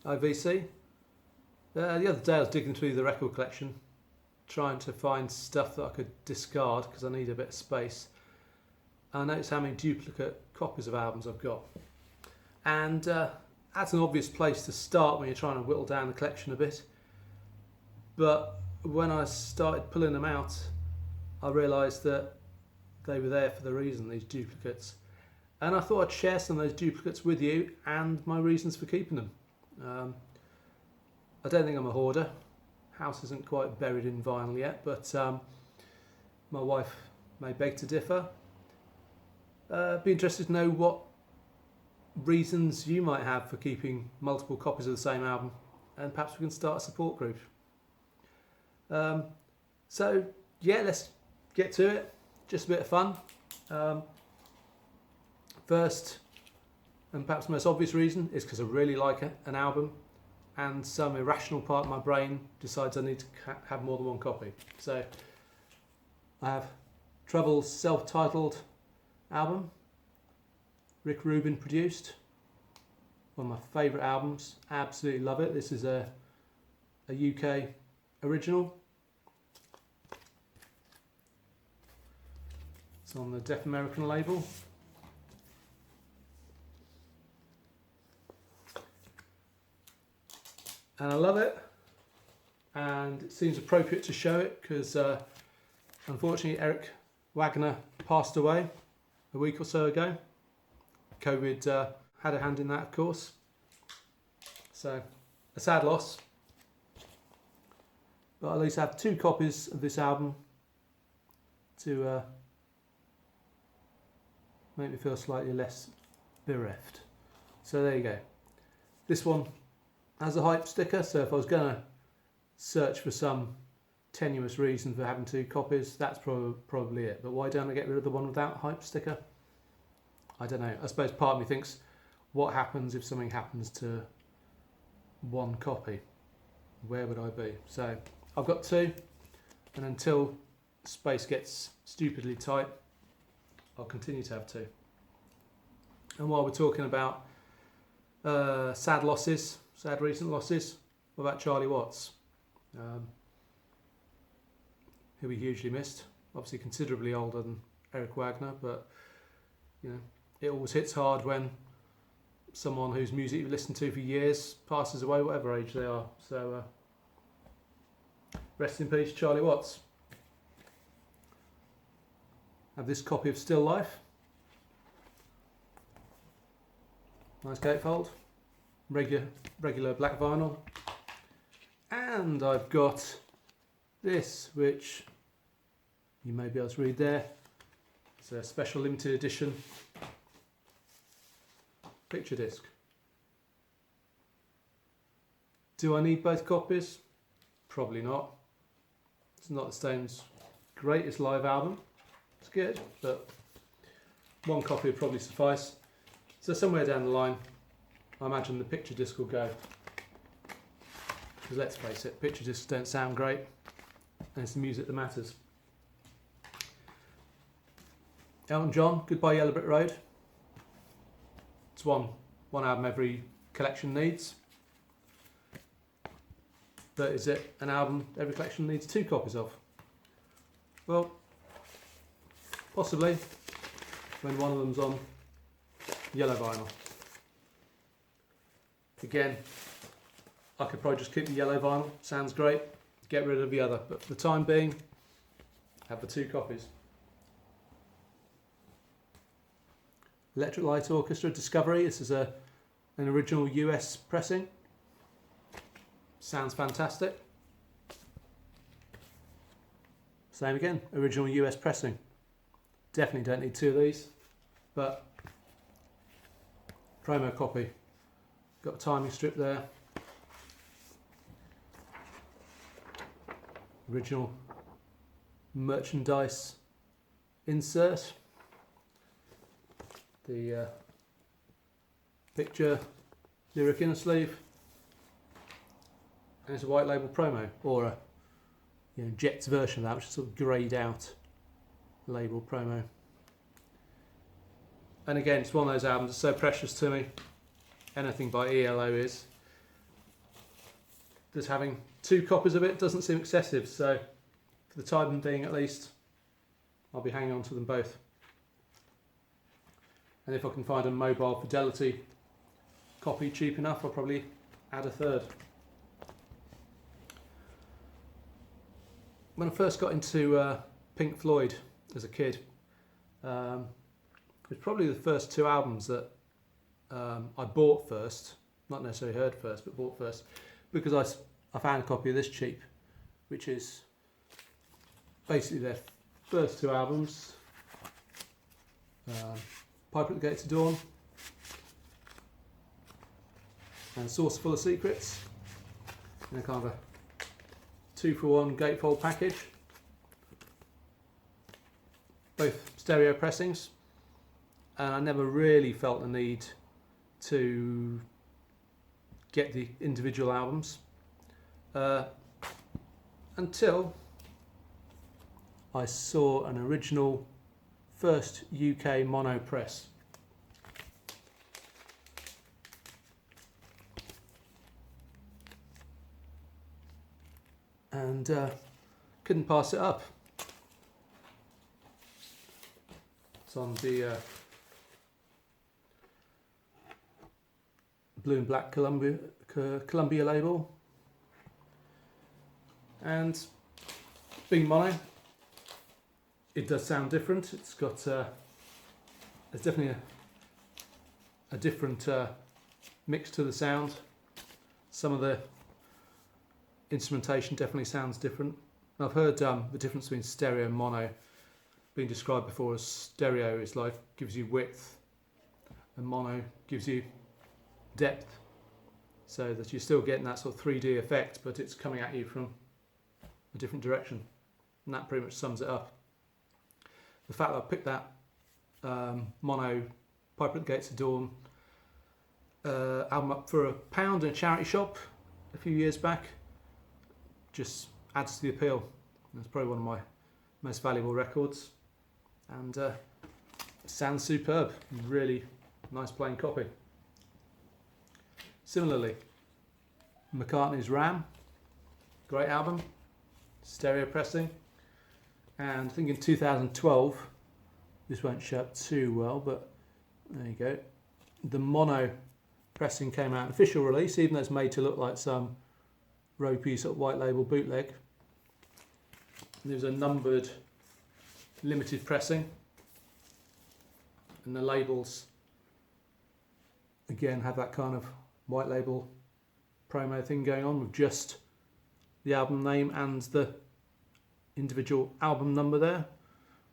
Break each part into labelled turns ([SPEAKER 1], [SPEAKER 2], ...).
[SPEAKER 1] IVC. The other day I was digging through the record collection, trying to find stuff that I could discard because I need a bit of space. I noticed how many duplicate copies of albums I've got. And that's an obvious place to start when you're trying to whittle down the collection a bit. But when I started pulling them out, I realised that they were there for the reason, these duplicates. And I thought I'd share some of those duplicates with you and my reasons for keeping them. I don't think I'm a hoarder. House isn't quite buried in vinyl yet, but my wife may beg to differ. Be interested to know what reasons you might have for keeping multiple copies of the same album, and perhaps we can start a support group. So yeah, let's get to it. Just a bit of fun. First, and perhaps the most obvious reason, is because I really like an album and some irrational part of my brain decides I need to have more than one copy. So I have Trouble's self-titled album, Rick Rubin produced, one of my favourite albums, absolutely love it. This is a UK original. It's on the Deaf American label. And I love it, and it seems appropriate to show it because unfortunately Eric Wagner passed away a week or so ago. COVID had a hand in that, of course, so a sad loss, but at least I have 2 copies of this album to make me feel slightly less bereft. So there you go. This one has a hype sticker, so if I was going to search for some tenuous reason for having 2 copies, that's probably it. But why don't I get rid of the one without hype sticker? I don't know. I suppose part of me thinks, what happens if something happens to one copy? Where would I be? So I've got 2, and until space gets stupidly tight, I'll continue to have 2. And while we're talking about sad losses, sad recent losses, what about Charlie Watts? He'll be hugely missed. Obviously considerably older than Eric Wagner, but you know, it always hits hard when someone whose music you've listened to for years passes away, whatever age they are. So rest in peace, Charlie Watts. I have this copy of Still Life. Nice gatefold. Regular black vinyl. And I've got this, which you may be able to read there. It's a special limited edition picture disc. Do I need both copies? Probably not. It's not the Stones' greatest live album. It's good, but one copy would probably suffice. So somewhere down the line, I imagine the picture disc will go. Because let's face it, picture discs don't sound great, and it's the music that matters. Elton John, Goodbye Yellow Brick Road. It's one album every collection needs. But is it an album every collection needs 2 copies of? Well, possibly, when one of them's on yellow vinyl. Again, I could probably just keep the yellow vinyl, sounds great, get rid of the other, but for the time being, have the 2 copies. Electric Light Orchestra Discovery, this is an original US pressing. Sounds fantastic. Same again, original US pressing. Definitely don't need 2 of these, but promo copy. Got a timing strip there. Original merchandise insert. The picture lyric inner sleeve. And it's a white label promo, or a Jet's version of that, which is sort of greyed out label promo. And again, it's one of those albums that's so precious to me. Anything by ELO is. just having 2 copies of it doesn't seem excessive, so for the time being at least, I'll be hanging on to them both. And if I can find a mobile fidelity copy cheap enough, I'll probably add a third. When I first got into Pink Floyd as a kid, it was probably the first 2 albums that I bought first, not necessarily heard first, but bought first, because I found a copy of this cheap, which is basically their first 2 albums, Piper at the Gates of Dawn and Saucer Full of Secrets, in a kind of a 2-for-1 gatefold package, both stereo pressings, and I never really felt the need to get the individual albums until I saw an original first UK mono press. And couldn't pass it up. It's on the blue and black Columbia label, and being mono, it does sound different. It's got there's definitely a different mix to the sound. Some of the instrumentation definitely sounds different. And I've heard the difference between stereo and mono being described before as stereo is like gives you width and mono gives you depth, so that you're still getting that sort of 3D effect, but it's coming at you from a different direction, and that pretty much sums it up. The fact that I picked that mono Piper at the Gates of Dawn album up for £1 in a charity shop a few years back just adds to the appeal. It's probably one of my most valuable records, and sounds superb. Really nice plain copy. Similarly, McCartney's Ram, great album, stereo pressing, and I think in 2012, this won't show up too well, but there you go, the mono pressing came out, official release, even though it's made to look like some ropey sort of white label bootleg. There's a numbered limited pressing, and the labels again have that kind of white label promo thing going on with just the album name and the individual album number there.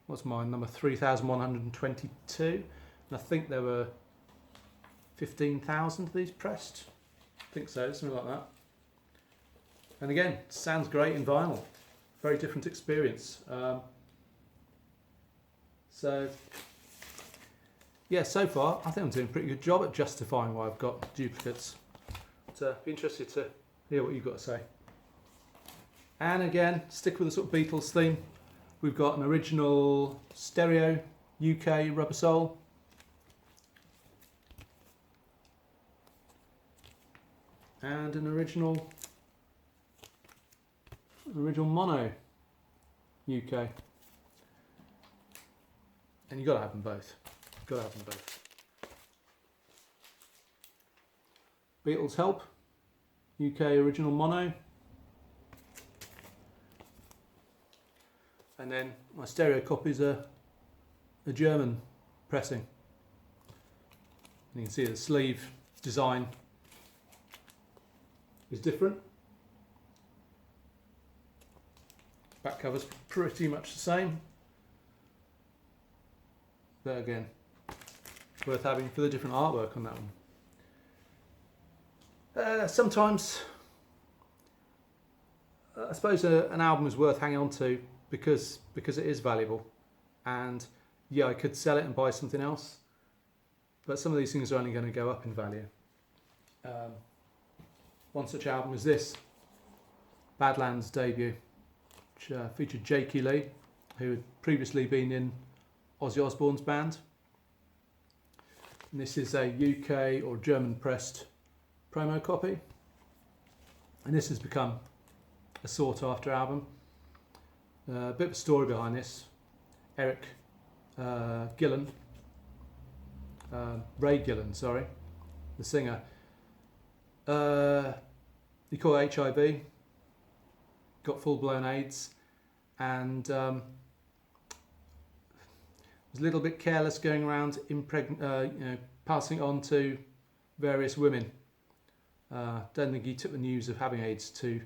[SPEAKER 1] What's mine? Number 3122, and I think there were 15,000 of these pressed. I think so, something like that. And again, sounds great in vinyl. Very different experience. So yeah, so far I think I'm doing a pretty good job at justifying why I've got duplicates. But be interested to hear what you've got to say. And again, stick with the sort of Beatles theme. We've got an original stereo UK rubber sole. And an original mono UK. And you've got to have them both. Got to have them both. Beatles Help, UK original mono. And then my stereo copies are a German pressing. And you can see the sleeve design is different. Back cover's pretty much the same. But again, worth having for the different artwork on that one. Sometimes I suppose an album is worth hanging on to because it is valuable, and yeah, I could sell it and buy something else, but some of these things are only going to go up in value. One such album is this, Badlands debut, which featured Jakey Lee, who had previously been in Ozzy Osbourne's band. And this is a UK or German pressed promo copy. and this has become a sought after album. A bit of a story behind this. Eric Gillen, Ray Gillen, sorry, the singer, he caught HIV, got full-blown AIDS, and was a little bit careless going around passing it on to various women. Don't think he took the news of having AIDS too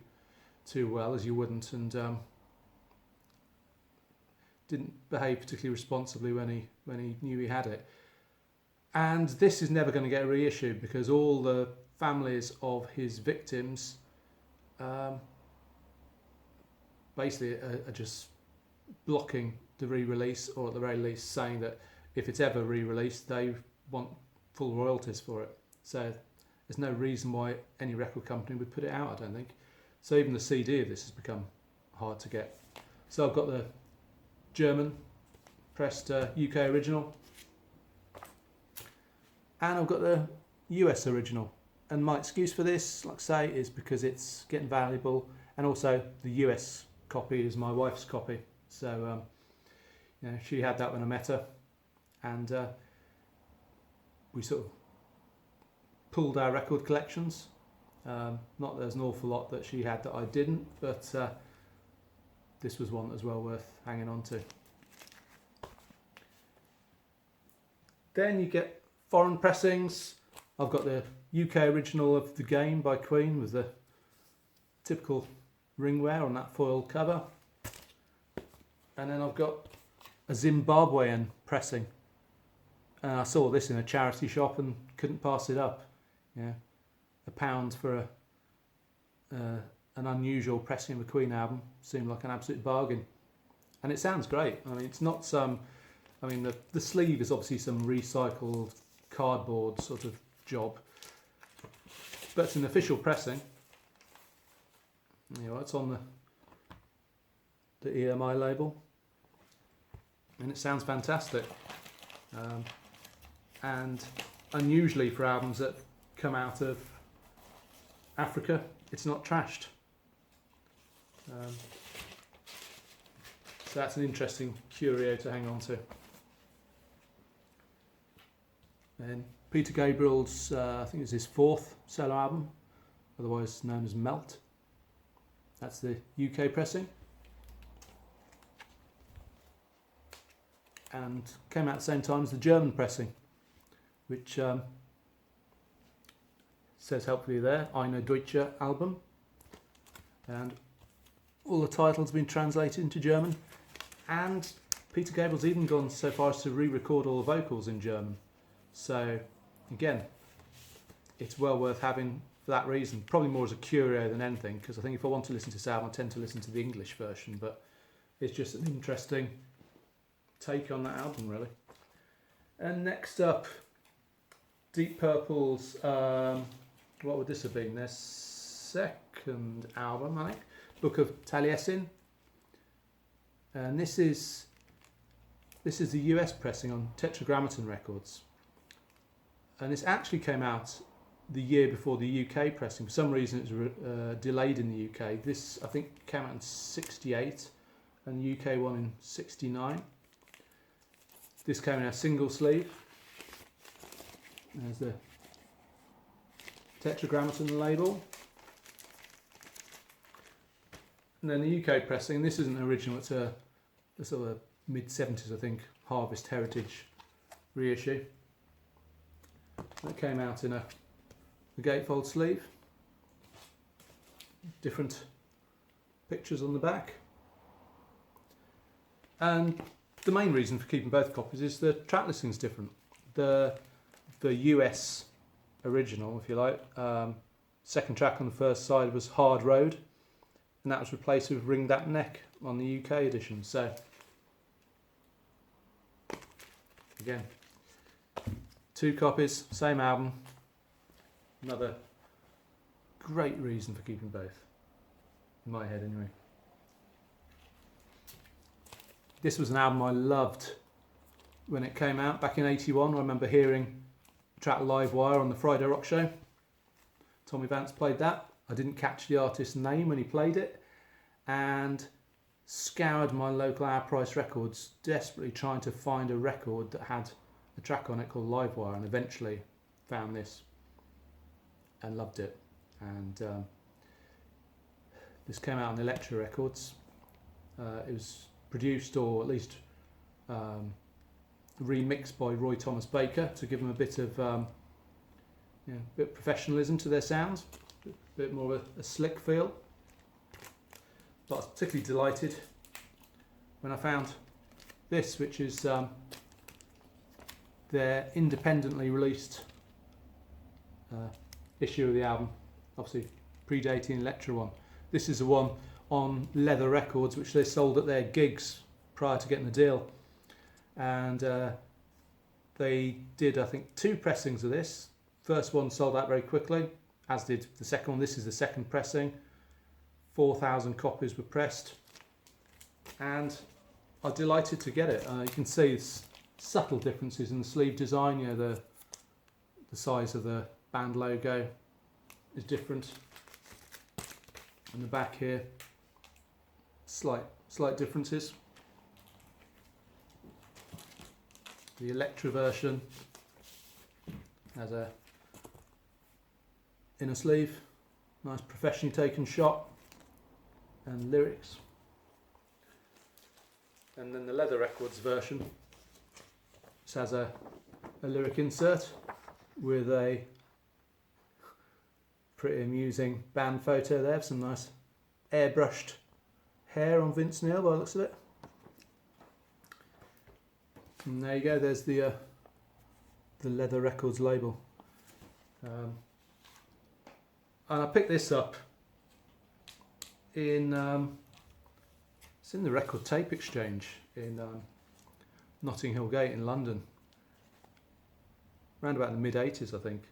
[SPEAKER 1] well, as you wouldn't, and didn't behave particularly responsibly when he knew he had it. And this is never going to get reissued because all the families of his victims basically are just blocking the re-release, or at the very least saying that if it's ever re-released they want full royalties for it. So there's no reason why any record company would put it out, I don't think. So even the CD of this has become hard to get. So I've got the German pressed UK original, and I've got the US original. And my excuse for this, like I say, is because it's getting valuable, and also the US copy is my wife's copy. So she had that when I met her, and we sort of pooled our record collections. Not that there's an awful lot that she had that I didn't, but this was one that was well worth hanging on to. Then you get foreign pressings. I've got the UK original of The Game by Queen with the typical ringwear on that foil cover. And then I've got a Zimbabwean pressing. And I saw this in a charity shop and couldn't pass it up. Yeah, £1 for an unusual pressing of a Queen album seemed like an absolute bargain. And it sounds great. I mean, it's not some... I mean, the sleeve is obviously some recycled cardboard sort of job. But it's an official pressing. You know, it's on the EMI label. And it sounds fantastic. And unusually for albums that come out of Africa, it's not trashed. So that's an interesting curio to hang on to. And Peter Gabriel's, I think it's his 4th solo album, otherwise known as Melt. That's the UK pressing. And came out at the same time as the German pressing, which says helpfully there, Eine Deutsche Album. And all the titles have been translated into German. And Peter Gabriel's even gone so far as to re-record all the vocals in German. So, again, it's well worth having for that reason. Probably more as a curio than anything, because I think if I want to listen to this album, I tend to listen to the English version, but it's just an interesting take on that album, really. And next up, Deep Purple's, what would this have been? Their second album, I think, Book of Taliesin. And this is the US pressing on Tetragrammaton Records. And this actually came out the year before the UK pressing. For some reason it was delayed in the UK. This, I think, came out in 68 and the UK one in 69. This came in a single sleeve. There's the Tetragrammaton label. And then the UK pressing, this isn't original, it's a sort of mid-70s, I think, Harvest Heritage reissue. That came out in a gatefold sleeve. Different pictures on the back. And the main reason for keeping both copies is the track listing is different. The US original, if you like, second track on the first side was Hard Road, and that was replaced with Ring That Neck on the UK edition. So, again, 2 copies, same album. Another great reason for keeping both, in my head anyway. This was an album I loved when it came out back in 81. I remember hearing the track Live Wire on the Friday Rock Show. Tommy Vance played that, I didn't catch the artist's name when he played it, and scoured my local Our Price Records, desperately trying to find a record that had a track on it called Livewire, and eventually found this and loved it. And this came out on Elektra Records. It was produced, or at least remixed, by Roy Thomas Baker to give them a bit of bit of professionalism to their sounds, a bit more of a slick feel. But I was particularly delighted when I found this, which is their independently released issue of the album, obviously predating Elektra one. This is the one on Leather Records, which they sold at their gigs prior to getting the deal. And they did, I think, 2 pressings of this. First one sold out very quickly, as did the second one. This is the second pressing. 4,000 copies were pressed, and I'm delighted to get it. You can see subtle differences in the sleeve design. You know, the size of the band logo is different. On the back here, slight differences. The Elektra version has a inner sleeve, nice professionally taken shot, and lyrics. And then the Leather Records version just has a lyric insert with a pretty amusing band photo there, some nice airbrushed hair on Vince Neil by the looks of it. And there you go, there's the Leather Records label. And I picked this up in it's in the Record Tape Exchange in Notting Hill Gate in London, around about the mid-80s, I think.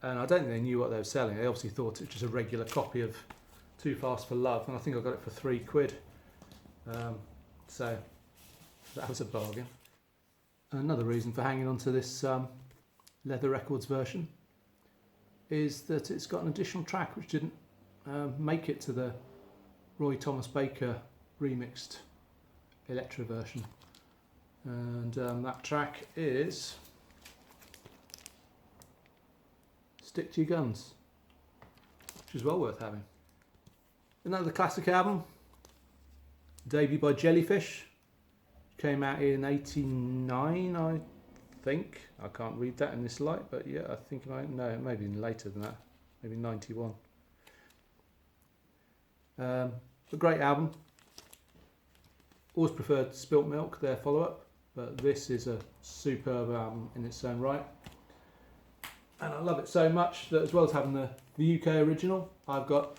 [SPEAKER 1] And I don't think they knew what they were selling. They obviously thought it was just a regular copy of Too Fast for Love, and I think I got it for £3. So that was a bargain. Another reason for hanging on to this Leather Records version is that it's got an additional track which didn't make it to the Roy Thomas Baker remixed Elektra version, and that track is Stick to Your Guns, which is well worth having. Another classic album, debut by Jellyfish, came out in '89, I think. I can't read that in this light, but yeah, I think no, maybe later than that, maybe '91. A great album. Always preferred Spilt Milk, their follow-up, but this is a superb album in its own right. And I love it so much that, as well as having the UK original, I've got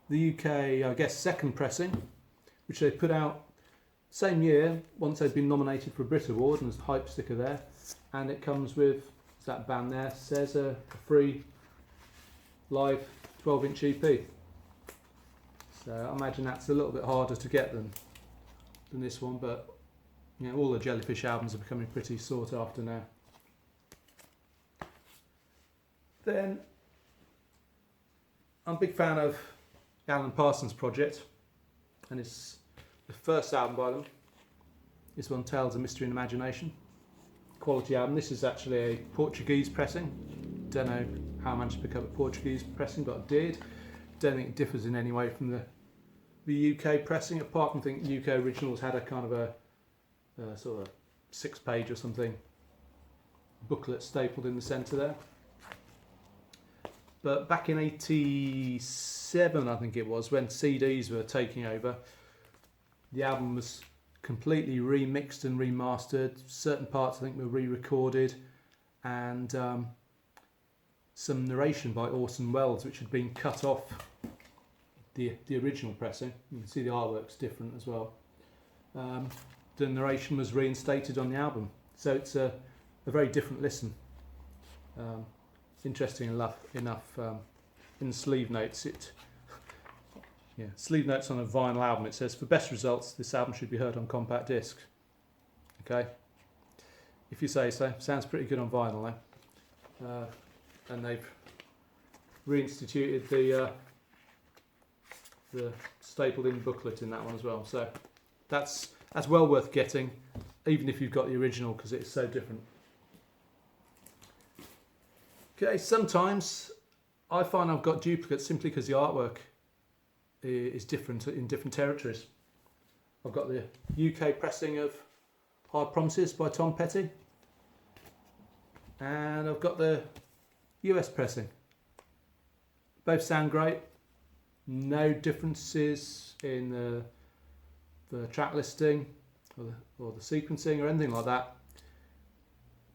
[SPEAKER 1] the UK, I guess, second pressing, which they put out same year, once they'd been nominated for a Brit Award, and there's a hype sticker there. And it comes with, as that band there says, a free live 12-inch EP. So I imagine that's a little bit harder to get than this one, but you know, all the Jellyfish albums are becoming pretty sought after now. Then I'm a big fan of Alan Parsons Project, and it's the first album by them. This one, Tales of Mystery and Imagination. Quality album. This is actually a Portuguese pressing. Don't know how I managed to pick up a Portuguese pressing, but I did. Don't think it differs in any way from the UK pressing, apart from I think UK originals had a kind of a sort of 6-page or something booklet stapled in the centre there. But back in '87, I think it was, when CDs were taking over, the album was completely remixed and remastered. Certain parts I think were re-recorded, and some narration by Orson Welles, which had been cut off the original pressing. You can see the artwork's different as well. The narration was reinstated on the album, so it's a very different listen. Interesting enough, in the sleeve notes, sleeve notes on a vinyl album, it says, for best results, this album should be heard on compact disc. Okay, if you say so. Sounds pretty good on vinyl though. And they've reinstituted the stapled in booklet in that one as well. So that's well worth getting, even if you've got the original, because it's so different. Okay, sometimes I find I've got duplicates simply because the artwork is different in different territories. I've got the UK pressing of Hard Promises by Tom Petty, and I've got the US pressing. Both sound great, no differences in the track listing or the sequencing or anything like that.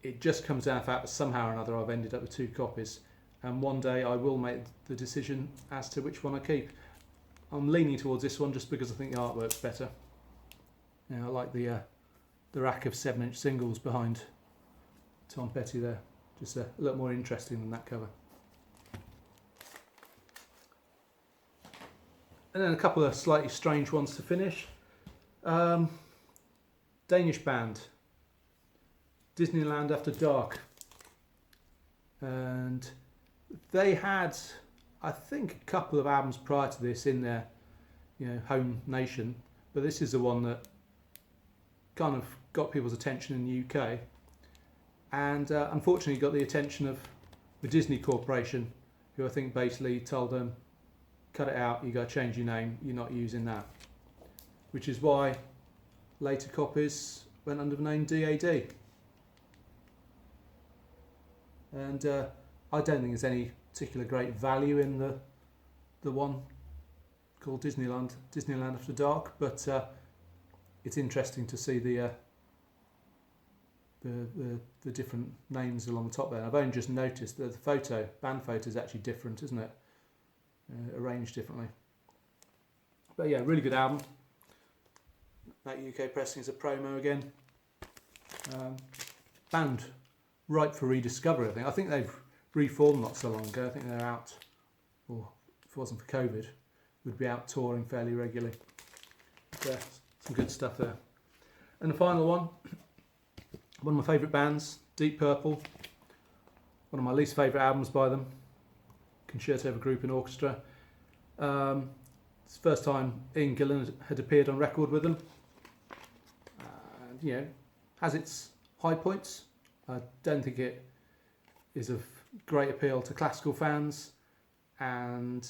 [SPEAKER 1] It just comes down to the fact that somehow or another I've ended up with 2 copies, and one day I will make the decision as to which one I keep. I'm leaning towards this one just because I think the artwork's better. I like the rack of 7-inch singles behind Tom Petty there, just a little more interesting than that cover. And then a couple of slightly strange ones to finish. Danish band, Disneyland After Dark, and they had, I think, a couple of albums prior to this in their, home nation, but this is the one that kind of got people's attention in the UK, and unfortunately got the attention of the Disney Corporation, who I think basically told them, cut it out, you got to change your name, you're not using that, which is why later copies went under the name DAD. And I don't think there's any particular great value in the one called Disneyland After Dark, but it's interesting to see the different names along the top there. And I've only just noticed that the band photo is actually different, isn't it? Arranged differently. But yeah, really good album. That UK pressing is a promo again. Band ripe for rediscovery, I think. I think they've reformed not so long ago. I think they're out, or if it wasn't for COVID, would be out touring fairly regularly. Yeah, some good stuff there. And the final one of my favourite bands, Deep Purple. One of my least favourite albums by them, Concerto for Group and Orchestra. It's the first time Ian Gillan had appeared on record with them. And, has its high points. I don't think it is of great appeal to classical fans, and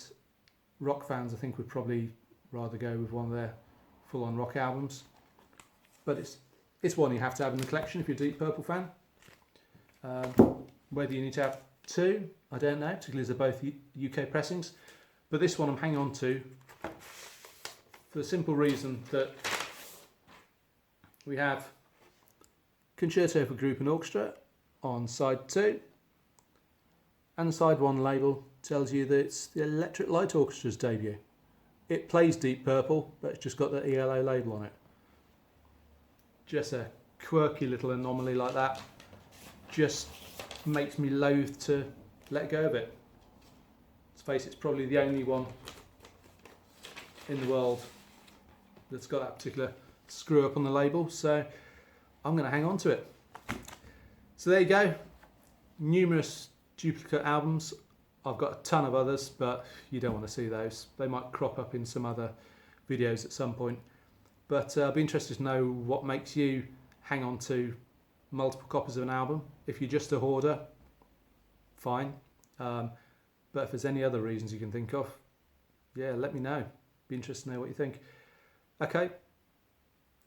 [SPEAKER 1] rock fans I think would probably rather go with one of their full-on rock albums. But it's one you have to have in the collection if you're a Deep Purple fan. Whether you need to have 2, I don't know, particularly as they're both UK pressings. But this one I'm hanging on to for the simple reason that we have Concerto for Group and Orchestra on side 2, and the side 1 label tells you that it's the Electric Light Orchestra's debut. It plays Deep Purple, but it's just got the ELO label on it. Just a quirky little anomaly like that just makes me loath to let go of it. Let's face it, it's probably the only one in the world that's got that particular screw up on the label, so I'm going to hang on to it. So there you go, numerous duplicate albums. I've got a ton of others, but you don't want to see those. They might crop up in some other videos at some point. But I'd be interested to know what makes you hang on to multiple copies of an album. If you're just a hoarder, fine. But if there's any other reasons you can think of, yeah, let me know. Be interested to know what you think. Okay,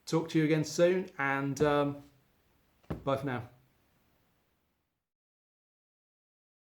[SPEAKER 1] talk to you again soon, and bye for now.